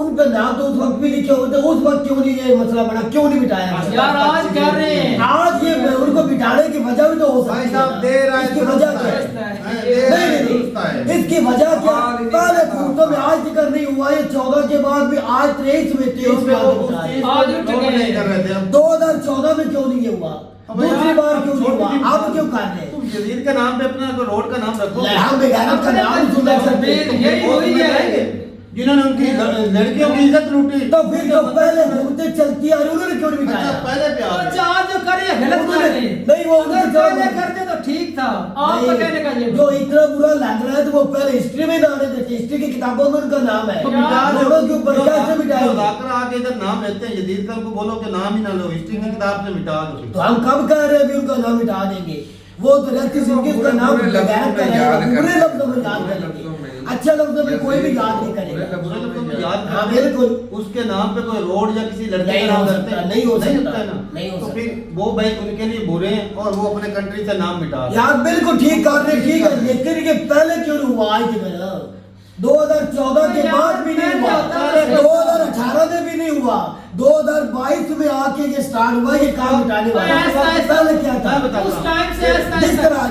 उन पे नाम तो उस वक्त भी लिखे होते, उस वक्त क्यों नहीं ये मसला बना, क्यों नहीं मिटाया गया? यार आज कर रहे हैं। आज ये उनको बिठाने की वजह भी तो हो भाई सकती साहब दे रहा है, इसकी वजह क्या है? नहीं, इसकी वजह क्या है? पहले हुकूमतों में आज जिक्र नहीं हुआ, ये 14 के बाद भी आज 23 में 23 में आगे बिठा रहे हैं। आज उठ गए। नहीं कर रहे थे हम। 2014 में क्यों नहीं ये हुआ, दूसरी बार क्यों नहीं हुआ, अब क्यों कर रहे हैं? तुम जदीद के नाम पे अपना कोई रोड का नाम रखो। हम बेगैरत का नाम सुन सकते हैं। यही वही है जिन्होंने उनकी लड़कियों की इज्जत लूटी। तो फिर तो पहले घूमते चलती आ रही, उन्होंने क्यों नहीं अच्छा बिठाया? पहले पे आ अच्छा आज जो करे गलत कर रहे हैं। नहीं, वो अगर उनकी पहले जवाब- करते तो ठीक था। आपका कहने का ये जो इतना बुरा लग रहा है तो वो पहले हिस्ट्री में ना रहते थे, हिस्ट्री की किताबों में उनका नाम है, तो मिटा दो। रोडों के ऊपर कैसे मिटाएंगे? जाकर आके इधर नाम लेते हैं जदीद का, उनको बोलो कि नाम ही ना लो, हिस्ट्री की किताब से मिटा दो। तो हम कब कह रहे हैं अभी उनका नाम मिटा देंगे? वो तो रहती जिंदगी उसका नाम बुरे लफ्जों बेगैरत में करेगा, याद बुरे करें। लफ्जों में याद बुरे करेंगे, लफ्जों में। अच्छे लफ्जों में कोई भी याद नहीं बुरे करेगा। लफ्जों में तो याद याद हाँ, करते हैं। बिल्कुल। उसके नाम पे कोई रोड या किसी लड़के नहीं का नाम हो रखते सकता, हैं। नहीं हो सकता, होता है ना। नहीं हो तो सकता। फिर वो भाई उनके लिए बुरे हैं और वो अपने कंट्री से नाम मिटा रहे हैं। यार बिल्कुल ठीक कर रहे, ठीक है, लेकिन ये पहले क्यों नहीं हुआ? आज मेरा 2014 के बाद भी नहीं हुआ, 2018 में भी नहीं हुआ, 2022 में आके ये स्टार्ट हुआ, ये काम मिटाने वाला। पहले क्या था? उस टाइम से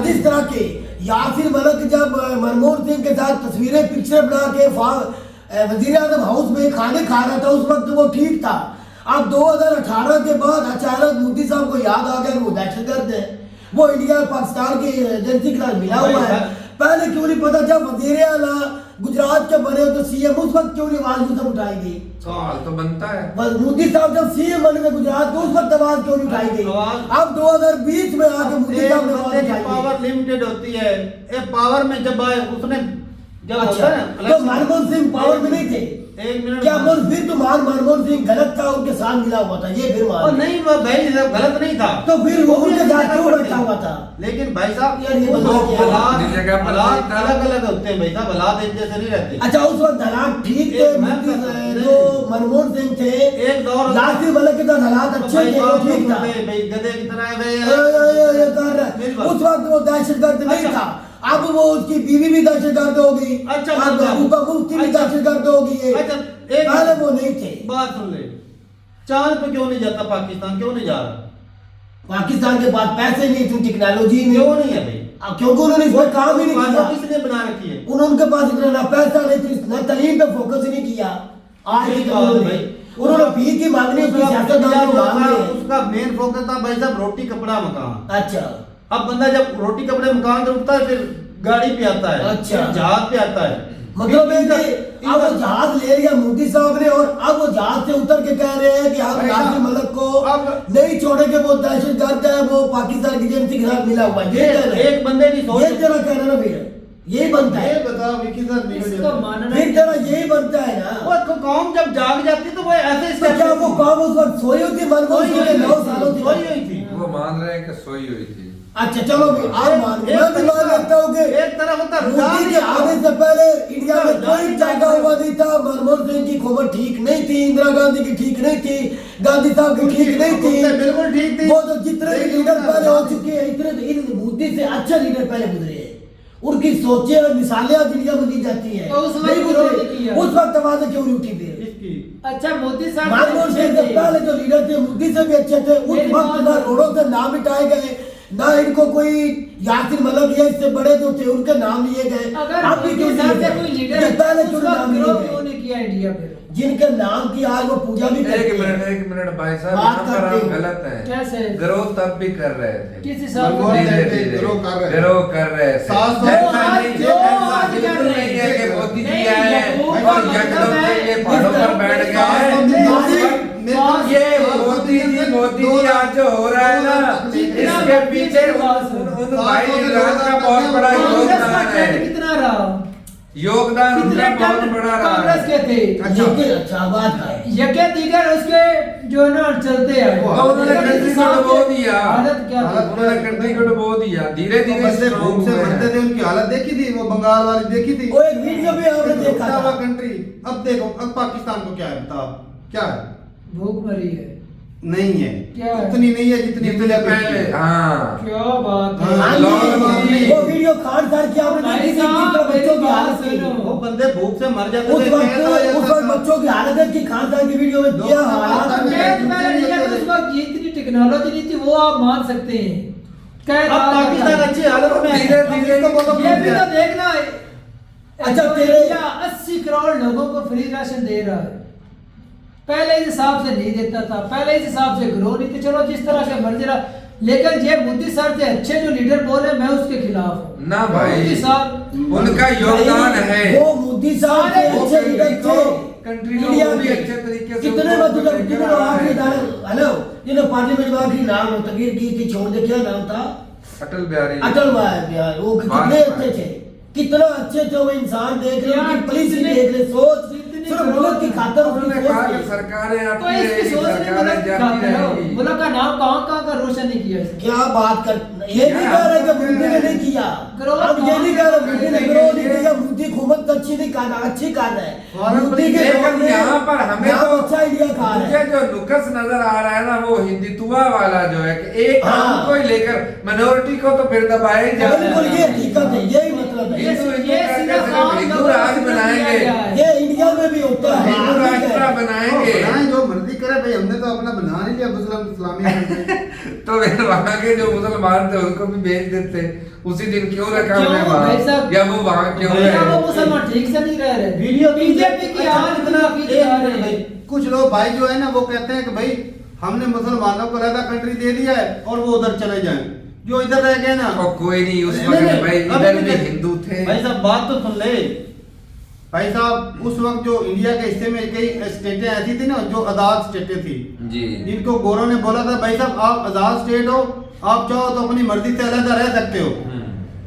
जिस तरह के यासिर मलिक जब मनमोहन सिंह के साथ तस्वीरें पिक्चर बना के वजीर आजम हाउस में खाने खा रहा था, उस वक्त वो ठीक था। अब 2018 के बाद अचानक मोदी साहब को याद आ गया कि वो दहशतगर्द है, वो इंडिया पाकिस्तान की एजेंसी के साथ मिला हुआ है। पहले क्यों नहीं पता? जब वजीर आला गुजरात के बने हो तो सीएम, उस वक्त क्यों नहीं आवाज मुझे उठाई गई? सवाल तो बनता है। बस मोदी साहब जब सीएम बने थे गुजरात के, उस वक्त आवाज क्यों नहीं उठाई गई? अब 2020 में आके मोदी साहब ने आवाज उठाई। पावर लिमिटेड होती है, ये पावर में जब आए उसने जब अच्छा, होता है तो मनमोहन सिंह पावर में नहीं थे? एक मिनट क्या बोल फिर तो मनमोहन सिंह गलत था, उनके साथ मिला हुआ था, ये फिर और नहीं वो भाई गलत नहीं था। तो फिर वो उनके साथ क्यों बैठा हुआ था? लेकिन भाई साहब यार ये वो तो लोग क्या है? हालात अपनी जगह पर हालात नहीं था। अलग अलग होते हैं भाई साहब, हालात एक जैसे नहीं रहते। अच्छा उस वक्त हालात ठीक थे, मैं जो मनमोहन सिंह थे, एक दौर यासिर मलिक के साथ हालात अच्छे थे, वो ठीक था। भाई गधे की तरह गए ये कर रहा है। उस वक्त वो दहशतगर्द नहीं अच्छा। था, अब वो उसकी बीवी भी दहशतगर्द हो गई, अच्छा, अब अच्छा। उप मुफ्ती भी अच्छा। दहशतगर्द हो गई है। अच्छा, एक पहले वो नहीं थे। बात सुन ले, चांद पे क्यों नहीं जाता पाकिस्तान, क्यों नहीं जा रहा? पाकिस्तान के पास पैसे नहीं थी, टेक्नोलॉजी नहीं, क्यों नहीं है भाई? अब क्योंकि उन्होंने इस पर काम ही नहीं बात किया। किसने बना रखी है? उनके पास इतना ना पैसा नहीं थी, ना तालीम पे फोकस ही नहीं किया। आज यही की बात है उन्होंने भाई। उन्होंने फी की मांगनी, उसकी सियासतदान को मांग रहे हैं। उसका मेन फोकस था भाई साहब रोटी कपड़ा मकान। अच्छा अब बंदा जब रोटी कपड़े मकान से उठता है फिर गाड़ी पे आता है, अच्छा। फिर जहाज पे आता है। मतलब है कि अब वो जहाज ले लिया मोदी साहब ने, और अब वो जहाज से उतर के कह रहे हैं कि हम भाई यासिर साहब, मलिक को अब- नहीं छोड़ेंगे, वो दहशतगर्द है, वो पाकिस्तान की एजेंसी के साथ मिला हुआ है। ये कह रहे हैं। एक बंदे की सोच ये तेरा कहना ना फिर यही बनता है, ये बताओ विकी सर इसको मानना फिर तेरा यही बनता है ना। वो कौम जब जाग जाती तो वो ऐसे तो क्या वो कौम उस वक्त सोई हुई थी? मनमोहन सिंह के 9 सालों से सोई हुई थी। वो मान रहे हैं कि सोई हुई थी। अच्छा चलो भी आप मान, मैं भी मान लेता हूँ कि एक तरफ होता मोदी के आने से पहले इंडिया में कोई जागा हुआ नहीं था। मनमोहन सिंह की हुकूमत ठीक नहीं थी, इंदिरा गांधी की ठीक नहीं थी, गांधी साहब की ठीक नहीं थी, बिल्कुल ठीक थी। वो तो जितने भी लीडर पहले हो चुके हैं, इतने तो इन मोदी से अच्छे लीडर पहले गुजरे हैं, उनकी सोचें और मिसालें आज दुनिया में दी जाती हैं। तो उस वक्त नहीं विरोध गुजरे, किया। उस वक्त आवाजें क्यों नहीं उठी फिर? इसकी अच्छा मोदी साहब मनमोहन सिंह से पहले जो लीडर थे मोदी से भी अच्छे थे, उस मेरी वक्त बात ना सुनो। रोडों से नाम मिटाए गए, ना इनको कोई यासिर मलिक या इससे बड़े जो थे उनके नाम लिए गए। अगर अब भी क्यों मोदी साहब से कोई लीडर ये पहले क्यों उसका नाम लिए विरोध क्यों गए? नहीं किया इंडिया पे? जिनके नाम की आज वो पूजा भी करते हैं। एक मिनट भाई साहब, बात यहाँ पर करते आप हो। गलत हैं। कैसे? विरोध तब भी कर रहे थे, किस हिसाब विरोध से? धीरे थे, धीरे विरोध कर रहे थे। विरोध कर रहे थे। 700 ऐसा आज नहीं, जो ऐसा आज कर बिल्कुल रहे नहीं है कि मोदी जी नहीं, आए यकूब का और मतलब यकदम है, से ये पहाड़ों पर बैठ गए ये मोदी जी आज जो हो रहा है ना, इसके पीछे उन भाई इमरान का बहुत बड़ा कांग्रेस का योगदान ट्रेंड है, कितना रहा? योगदान कितने उनका बहुत ट्रेंड बड़ा रहा कांग्रेस है। के थे? लेकिन अच्छा बात है, यके दीगर उसके जो है ना चलते हैं वो तो उन्होंने कंट्री को डुबो दिया, हालत क्या थी? उन्होंने कंट्री को डुबो दिया, धीरे धीरे बंदे भूख से मरते थे, उनकी हालत देखी थी, वो बंगाल वाली देखी थी। वो एक वीडियो भी आपने देखा था। कंट्री। अब देखो अब पाकिस्तान को क्या है बताओ, क्या है? भूख मरी है। नहीं है, क्या है? उतनी नहीं है जितनी जितने पहले। हाँ क्या बात है? हाँ, वो वीडियो खान सर की आपने भाई देखी थी, साहब, किस तरह बच्चों की मेरी हालत बात थी। सुनो। वो बंदे भूख से मर जाते उस थे, वक्त कैसा हो जाता उस वक्त था? बच्चों की हालत है कि खान सर की वीडियो में क्या हालात लोग- हैं। उस वक्त ये इतनी टेक्नोलॉजी नहीं थी, वो आप मान सकते हैं। अब पाकिस्तान अच्छी हालत में है। धीरे धीरे इसको बोलो ये भी क्या? तो देखना है। अच्छा, तेरे- 80 करोड़ लोगों को फ्री राशन दे रहा है। पहले इस हिसाब से नहीं देता था, पहले इस हिसाब से ग्रो नहीं थे, चलो जिस तरह से मर्जी रहा। लेकिन ये मोदी सर से अच्छे जो लीडर बोल रहे हैं, मैं उसके खिलाफ हूँ। ना भाई, मोदी साहब उनका योगदान है। वो मोदी साहब के वो अच्छे लीडर थे। कंट्री को इंडिया भी के अच्छे तरीके से कितने उनको मतलब लेकर कितने आ रहे आखिरी हैं। दाने हेलो जिन्हें पार्लियामेंट में आखिरी नाम तकरीर की थी, छोड़ दे, क्या नाम था? अटल बिहारी अटल बिहारी। वो कितने वाजपेयी। अच्छे थे, कितना अच्छे थे वो इंसान। देख रहे यार, उनकी पुलिस कितने- देख रहे, सोच कितने सिर्फ करोड़ मुल्क की खातर उसकी उन्होंने सोच कहा कि थी। सरकारें तो आती इसकी रहेगी, सोच नहीं सरकारें मुल्क जाती दिखाते हो। रहेगी। मुल्क का नाम कहाँ कहाँ का रोशन नहीं किया इसने। क्या बात कर, ये नहीं क्या कह रहे कि बात मोदी कर ने रहे नहीं किया। ग्रोथ हम ये नहीं कह रहे मोदी ने करने ग्रो के नहीं लिए- किया, मोदी हुकूमत अच्छी नहीं कर रहा, अच्छी कर रहा है। फॉरेन मोदी के लेकिन दौर में यहाँ पर हमें यहाँ तो अच्छा इंडिया खा रहा मुझे है। जो नुकस नजर आ रहा है ना, वो हिंदुत्वा वाला जो है कि एक हाँ। काम को ही लेकर माइनॉरिटी को तो फिर दबाया ही जा बिल्कुल रहा ये है। हकीकत है, यही मतलब है। हिंदू हिंदू ये करके सिर्फ सिर्फ आम हिंदू लोगों राज को बनाएंगे, दिया गया है। ये इंडिया में भी होता है। हिंदू राष्ट्र बनाएंगे। बनाए जो मर्जी करे भाई, हमने तो अपना बना नहीं लिया मुस्लिम इस्लामी कंट्री। तो फिर वहाँ के जो मुसलमान थे उनको भी भेज देते उसी दिन। क्यों रखा क्यों हमने भाई वहाँ, साहब? या वो वहाँ क्यों भैया वो रहे? मुसलमान ठीक से नहीं रह रहे। वीडियो बीजेपी की आज इतना भी आ रहे हैं। कुछ लोग भाई जो है ना वो कहते हैं कि भाई हमने मुसलमानों को अलग कंट्री दे दिया है और वो उधर चले जाएं, जो इधर रह गए ना। और कोई नहीं उस नहीं, वक्त नहीं, भाई अभी इधर नहीं भी कर- हिंदू थे। भाई साहब बात तो सुन ले भाई साहब। उस वक्त जो इंडिया के हिस्से में कई स्टेटें ऐसी थी ना जो आजाद स्टेटें थी, जी जिनको गोरों ने बोला था भाई साहब आप आजाद स्टेट हो, आप चाहो तो अपनी मर्जी से अलग रह सकते हो।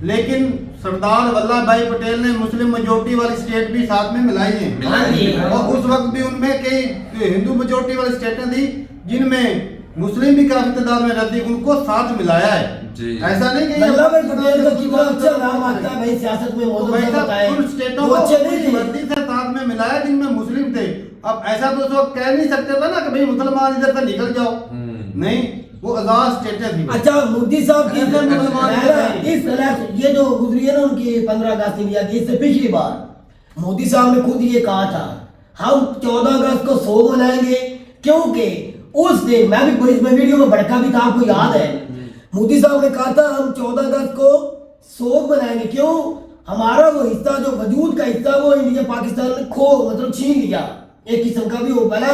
लेकिन सरदार वल्लभ भाई पटेल ने मुस्लिम मेजोरिटी वाली स्टेट भी साथ में मिलाई है। हाँ जी। और उस वक्त भी उनमें कई हिंदू मेजोरिटी वाली स्टेटें थी जिनमें मुस्लिम भी काफी तादाद में रहती, उनको साथ मिलाया है। जी। ऐसा नहीं कि ये वल्लभ भाई पाकिस्तान पटेल का के कितना अच्छा नाम आता है भाई सियासत में, तो मौजूद भाई है, साहब बताए उन स्टेटों वो को अच्छे अपनी नहीं थे। मर्जी से साथ में मिलाया जिनमें मुस्लिम थे। अब ऐसा तो सब कह नहीं सकते थे ना कि भाई मुसलमान इधर से निकल जाओ, नहीं, वो आजाद स्टेटें थी। अच्छा, मोदी साहब की ऐसे मुसलमान इस इलेक्शन ये जो गुजरी है ना उनकी 15 अगस्त इंडिया की, इससे पिछली बार मोदी साहब ने खुद ये कहा था हम 14 अगस्त को शोक मनाएंगे, क्योंकि उस दिन मैं भी इसमें वीडियो में भड़का भी था, आपको याद है। मोदी साहब ने कहा था हम 14 अगस्त को शोक मनाएंगे, क्यों? हमारा वो हिस्सा जो वजूद का हिस्सा वो इंडिया पाकिस्तान ने मतलब छीन लिया, एक किस्म का भी हो पहला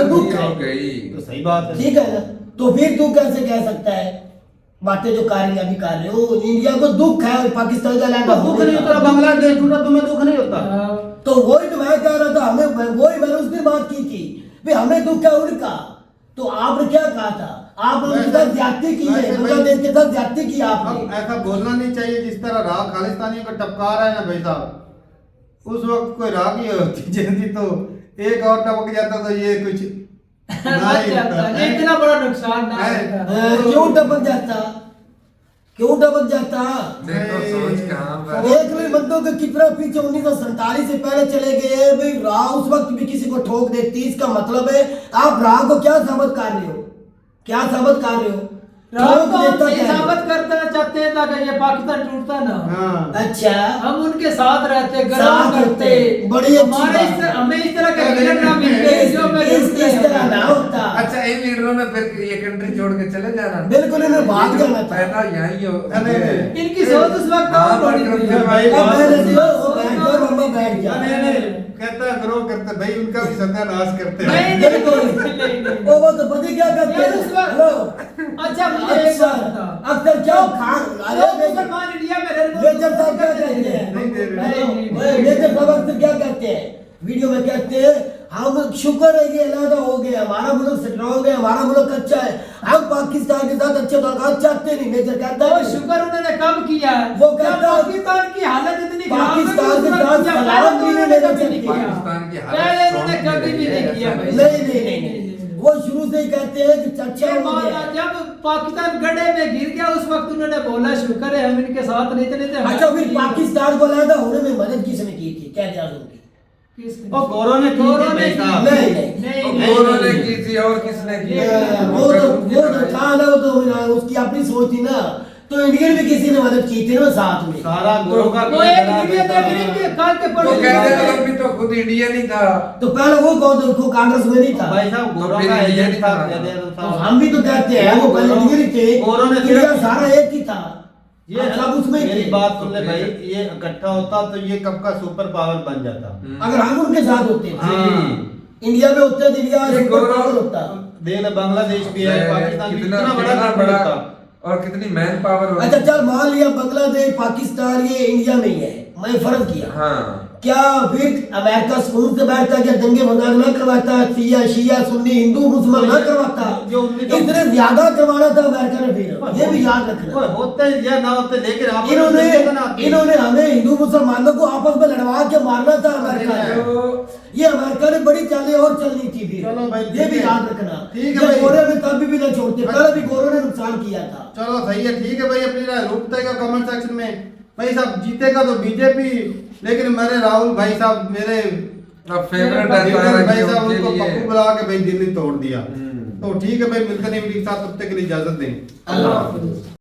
दुख है। हो गई। तो सही बात है। ठीक है ना, तो फिर तू कैसे कह सकता है बातें जो कामयाबी कर रहे हो? इंडिया को दुख है और पाकिस्तान का अलग दुख नहीं होता, बांग्लादेश टूटा तुम्हें दुख नहीं होता। तो वही तो मैं कह रहा था, हमें वही मैंने उस दिन बात की थी भी हमें दुख है उनका। तो आपने क्या कहा था? आपने उनके साथ ज्यादती की है, बांग्लादेश के साथ ज्यादती की आपने। अब ऐसा बोलना नहीं चाहिए जिस तरह राह खालिस्तानियों को टपका रहा है ना भाई साहब। उस वक्त कोई राह की होती जल्दी तो एक और टपक जाता तो ये कुछ नहीं होता। ये इतना बड़ा नुकसान ना होता। क्यों टपक जाता? क्यों टपक जाता? देखो सोच कहाँ पर। देख लो बंदों के कितना पीछे 1947 से पहले चले गए भाई। राह उस वक्त भी किसी को ठोक देती, इसका मतलब है आप राह को क्या साबित कर रहे हो? क्या साबित कर रहे हो? राम को हम देता ये क्या है? साबित करना चाहते हैं ताकि ये पाकिस्तान टूटता ना हो। हाँ। अच्छा, हम उनके साथ रहते, साथ गरम करते, रहते, बड़ी अच्छी हमारे बात है। हमें इस तरह के लीडर ना मिलते जो में इस तरह ना होता। अच्छा, इन लीडरों ने फिर ये कंट्री छोड़ के चले जाना? बिल्कुल इन्हें भाग जाना था। पैदा यहीं हो। नहीं। इनकी सोच उस वक्त हाँ, और बड़ी पर थी। भाई अब मैंने देखो, वो बैठ गया, मम्मा बैठ गया। नहीं कहता है ग्रो करते भाई, उनका भी सत्यानाश करते नहीं, हैं। नहीं, नहीं, नहीं। वो तो पता क्या करते यार हैं? उस वक्त- हेलो, अच्छा मुझे एक बात अक्सर बता। अक्सर क्या खान लोग मुसलमान इंडिया में रहते मेजर साहब क्या कहते हैं? नहीं दे रहे। मेजर साहब अक्सर क्या कहते हैं वीडियो में? कहते हैं हम शुक्र है कि अलहदा हो गया, हमारा मुल्क स्ट्रॉन्ग है, हमारा मुल्क अच्छा है, हम पाकिस्तान के साथ अच्छे ताल्लुकात चाहते नहीं। मेजर कहता तो है शुक्र उन्होंने कब किया है? वो जब कहता है- पाकिस्तान की हालत इतनी खराब है कि पाकिस्तान उस के वक्त साथ जब सलाम पहले तो भी नहीं उन्होंने लेना कभी नहीं किया। पाकिस्तान की हालत पहले उन्होंने strong कभी भी नहीं नहीं है, किया ऐसा भाई। नहीं, वो शुरू से ही कहते हैं कि चर्चा ये हो माना गया। जब पाकिस्तान गड्ढे में गिर गया उस वक्त उन्होंने बोला शुक्र है हम इनके साथ नहीं थे, नहीं थे। अच्छा, फिर पाकिस्तान को अलहदा होने में मदद किसने की थी? क्या क्या उनकी? किसने? और गौरव ने की थी गौरव ने भाई की। साहब। नहीं, नहीं, और नहीं, दोनों ने नहीं। की थी और और किसने किया? वो तो था ना, वो तो उसकी अपनी सोच थी ना, तो इंडियन भी किसी ने मदद की थी ना साथ में। सारा गुरु का वो एक वीडियो देख रही थी काल के तो पड़े कहते तो भी तो खुद इंडियन ही था। तो पहले वो कौन को कांग्रेस में नहीं था। भाई साहब गोरों फिर का इंडियन एजेंट था था। तो हम भी तो कहते हैं वो पहले इंडियन ही थे, गोरों ने इंडिया सिर्फ- सारा एक ही था, ये सब उसमें ही मेरी थे। बात सुन ले भाई, ये इकट्ठा होता तो ये कब का सुपर पावर बन जाता। अगर हम उनके साथ होते हाँ। इंडिया में होते तो इंडिया ये सुपर गौरव- पावर होता। देख ले बांग्लादेश भी है, पाकिस्तान भी, कितना कितना बड़ा कितना कंट्री बड़ा होता। और कितनी मैन पावर अच्छा चल मान लिया बांग्लादेश पाकिस्तान ये इंडिया में ही है, मैं फर्ज किया, हाँ क्या फिर अमेरिका सुकून से बैठता, क्या दंगे फसाद न करवाता, शिया सुन्नी हिंदू मुसलमान न करवाता, जो उनकी- इतने ज्यादा करवाना था अमेरिका ने, फिर ये भी याद रखना। होते या ना होते, लेकिन आप इन्होंने हमें हिंदू मुसलमानों को आपस में लड़वा के मारना था अमेरिका ने। तो ये अमेरिका ने बड़ी चालें और चलनी थी फिर, चलो भाई, ये भी ठीक है। याद रखना। ठीक है ये भाई। गोरे में कभी भी न छोड़ते, पहले भी गोरों ने नुकसान किया था। चलो सही है, ठीक है भाई, अपनी राय रोकतेगा कमेंट सेक्शन में। भाई साहब जीतेगा तो बीजेपी, लेकिन मेरे राहुल भाई साहब मेरे अब फेवरेट भाई है साहब उनके उनको लिए। पप्पू बुला के भाई दिल्ली तोड़ दिया। तो ठीक है भाई, मिलकर नहीं वीडियो के साथ, तब तक के लिए इजाजत दें। अल्लाह हाफिज़।